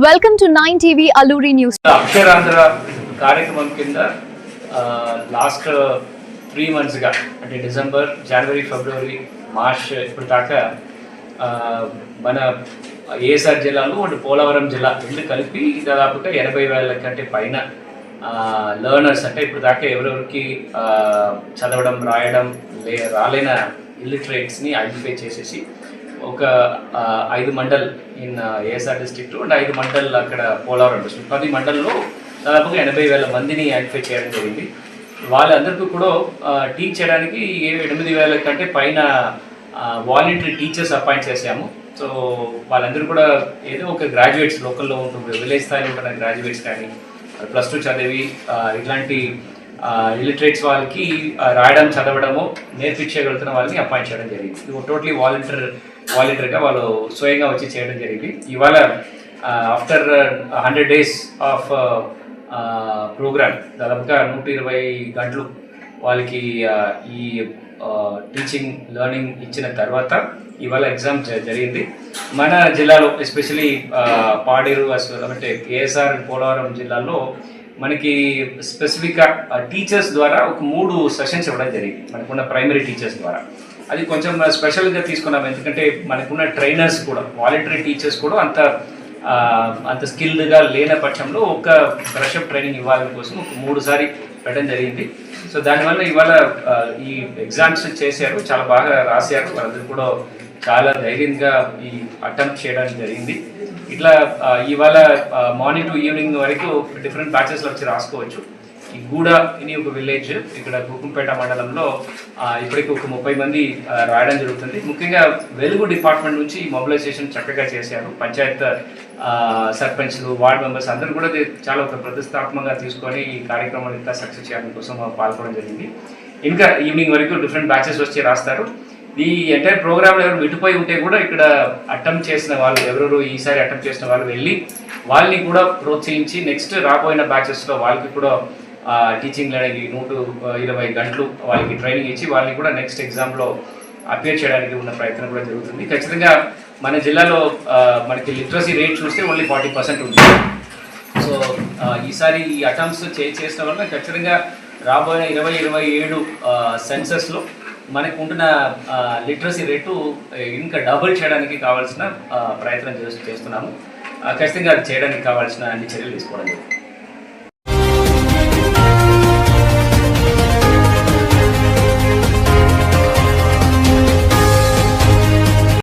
Welcome to 9TV Alluri News. Akshara Andhra కార్యక్రమం కింద last 3 monthsగా అంటే డిసెంబర్, జనవరి, ఫిబ్రవరి, మార్చ్ ఇప్పుడు దాకా మన ఏఎస్ఆర్ జిల్లాలో అండ్ పోలవరం జిల్లా రెండు కలిపి దాదాపుగా 80,000 కంటే పైన లెర్నర్స్ అంటే ఇప్పుడు దాకా ఎవరెవరికి చదవడం రాయడం రాలేన ఇల్లిటరేట్స్ని ఐడెంటిఫై చేసేసి ఒక 5 mandal in ASR district and 5 mandal అక్కడ పోలవరం డిస్ట్రిక్ట్ 10 మండల్లో దాదాపుగా 80,000 మందిని ఐడెంటిఫై చేయడం జరిగింది. వాళ్ళందరికీ కూడా టీచ్ చేయడానికి 8,000 కంటే పైన వాలంటరీ టీచర్స్ అపాయింట్ చేశాము. సో వాళ్ళందరూ కూడా ఏదో ఒక గ్రాడ్యుయేట్స్ లోకల్లో ఉంటుంది, విలేజ్ స్థాయిలో ఉంటున్న గ్రాడ్యుయేట్స్ కానీ +2 చదివి ఇట్లాంటి ఇలిటరేట్స్ వాళ్ళకి రాయడం చదవడము నేర్పించగలుగుతున్న వాళ్ళని అపాయింట్ చేయడం జరిగింది. టోటలీ వాలంటరీగా వాళ్ళు స్వయంగా వచ్చి చేయడం జరిగింది. ఇవాళ ఆఫ్టర్ 100 days ఆఫ్ ప్రోగ్రామ్ దాదాపుగా 120 గంటలు వాళ్ళకి ఈ టీచింగ్ లెర్నింగ్ ఇచ్చిన తర్వాత ఇవాళ ఎగ్జామ్ జరిగింది. మన జిల్లాలో ఎస్పెషలీ పాడేరు అంటే ఏఎస్ఆర్ పోలవరం జిల్లాలో మనకి స్పెసిఫిక్గా టీచర్స్ ద్వారా ఒక 3 సెషన్స్ ఇవ్వడం జరిగింది మనకున్న ప్రైమరీ టీచర్స్ ద్వారా. అది కొంచెం స్పెషల్గా తీసుకున్నాం, ఎందుకంటే మనకున్న ట్రైనర్స్ కూడా వాలంటరీ టీచర్స్ కూడా అంత స్కిల్డ్గా లేని పక్షంలో ఒక బ్రషప్ ట్రైనింగ్ ఇవ్వాలని కోసం ఒక 3 సారి పెట్టడం జరిగింది. సో దానివల్ల ఇవాళ ఈ ఎగ్జామ్స్ చేశారు, చాలా బాగా రాశారు. వాళ్ళందరూ కూడా చాలా ధైర్యంగా ఈ అటెంప్ట్ చేయడానికి జరిగింది. ఇట్లా ఇవాళ మార్నింగ్ టు ఈవినింగ్ వరకు డిఫరెంట్ బ్యాచెస్లో వచ్చి రాసుకోవచ్చు. ఈ గూడ అని ఒక విలేజ్ ఇక్కడ కుకుంపేట మండలంలో ఇప్పటికి ఒక 30 మంది రాయడం జరుగుతుంది. ముఖ్యంగా వెలుగు డిపార్ట్మెంట్ నుంచి మొబిలైజేషన్ చక్కగా చేశారు. పంచాయత్ సర్పంచ్లు, వార్డ్ మెంబర్స్ అందరూ కూడా చాలా ఒక ప్రతిష్టాత్మకంగా తీసుకొని ఈ కార్యక్రమాన్ని ఇంకా సక్సెస్ చేయడం కోసం పాల్గొనడం జరిగింది. ఇంకా ఈవినింగ్ వరకు డిఫరెంట్ బ్యాచెస్ వచ్చి రాస్తారు. ఈ ఎంటైర్ ప్రోగ్రామ్లో ఎవరు విడిపోయి ఉంటే కూడా ఇక్కడ అటెంప్ట్ చేసిన వాళ్ళు ఎవరెవరు ఈసారి అటెంప్ట్ చేసిన వాళ్ళు వెళ్ళి వాళ్ళని కూడా ప్రోత్సహించి నెక్స్ట్ రాబోయిన బ్యాచెస్లో వాళ్ళకి కూడా టీచింగ్ లెర్నింగ్ 120 గంటలు వాళ్ళకి ట్రైనింగ్ ఇచ్చి వాళ్ళని కూడా నెక్స్ట్ ఎగ్జామ్లో అపేర్ చేయడానికి ఉన్న ప్రయత్నం కూడా జరుగుతుంది. ఖచ్చితంగా మన జిల్లాలో మనకి లిటరసీ రేట్ చూస్తే ఓన్లీ 40% ఉంది. సో ఈసారి ఈ అటెంప్ట్స్ చేసిన వల్ల ఖచ్చితంగా రాబోయే 2027 సెన్సస్లో మనకు ఉంటున్న లిటరసీ రేటు ఇంకా డబుల్ చేయడానికి కావాల్సిన ప్రయత్నం చేస్తున్నాము. ఖచ్చితంగా అది చేయడానికి కావాల్సిన అన్ని చర్యలు తీసుకోవడం జరుగుతుంది.